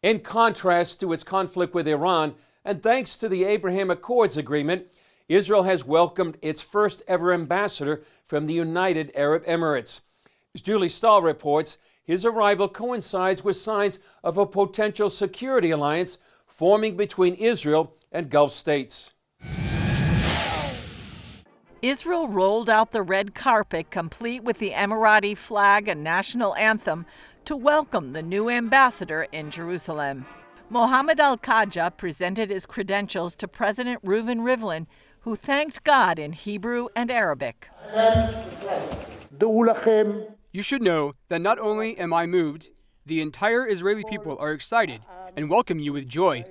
In contrast to its conflict with Iran, and thanks to the Abraham Accords agreement, Israel has welcomed its first ever ambassador from the United Arab Emirates. As Julie Stahl reports, his arrival coincides with signs of a potential security alliance forming between Israel and Gulf states. Israel rolled out the red carpet, complete with the Emirati flag and national anthem, to welcome the new ambassador in Jerusalem. Mohamed Al Khaja presented his credentials to President Reuven Rivlin, who thanked God in Hebrew and Arabic. You should know that not only am I moved, the entire Israeli people are excited and welcome you with joy.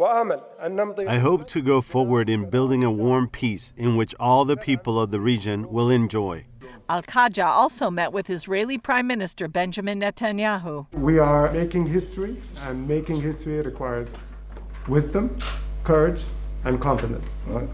I hope to go forward in building a warm peace in which all the people of the region will enjoy. Al Khaja also met with Israeli Prime Minister Benjamin Netanyahu. We are making history, and making history requires wisdom, courage, and confidence. Right.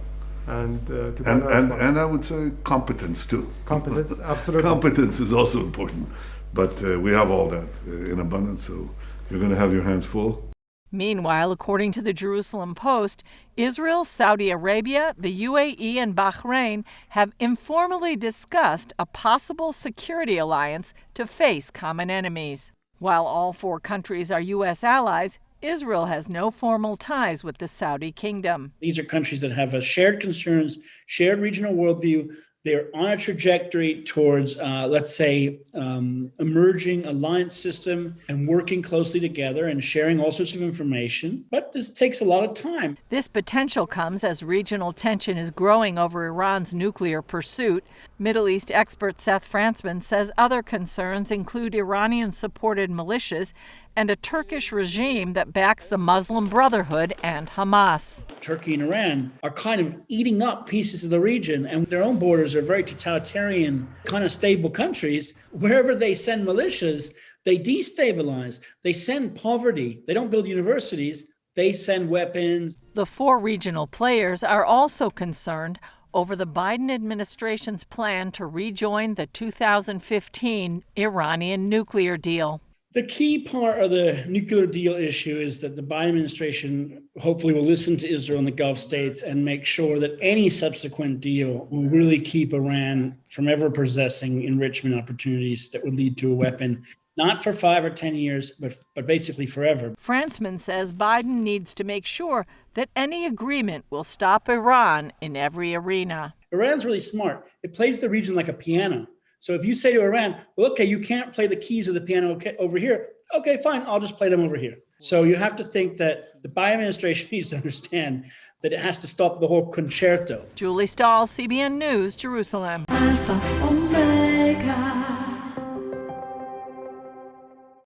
And I would say competence too. Competence, absolutely. Competence is also important, but we have all that in abundance, so you're going to have your hands full. Meanwhile, according to the Jerusalem Post, Israel, Saudi Arabia, the UAE, and Bahrain have informally discussed a possible security alliance to face common enemies. While all four countries are U.S. allies, Israel has no formal ties with the Saudi kingdom. These are countries that have shared concerns, shared regional worldview. They're on a trajectory towards, emerging alliance system and working closely together and sharing all sorts of information. But this takes a lot of time. This potential comes as regional tension is growing over Iran's nuclear pursuit. Middle East expert Seth Frantzman says other concerns include Iranian-supported militias and a Turkish regime that backs the Muslim Brotherhood and Hamas. Turkey and Iran are kind of eating up pieces of the region, and their own borders are very totalitarian, kind of stable countries. Wherever they send militias, they destabilize. They send poverty. They don't build universities. They send weapons. The four regional players are also concerned over the Biden administration's plan to rejoin the 2015 Iranian nuclear deal. The key part of the nuclear deal issue is that the Biden administration hopefully will listen to Israel and the Gulf states and make sure that any subsequent deal will really keep Iran from ever possessing enrichment opportunities that would lead to a weapon, not for 5 or 10 years, but basically forever. Frantzman says Biden needs to make sure that any agreement will stop Iran in every arena. Iran's really smart. It plays the region like a piano. So if you say to Iran, well, okay, you can't play the keys of the piano over here. Okay, fine, I'll just play them over here. So you have to think that the Biden administration needs to understand that it has to stop the whole concerto. Julie Stahl, CBN News, Jerusalem. Alpha,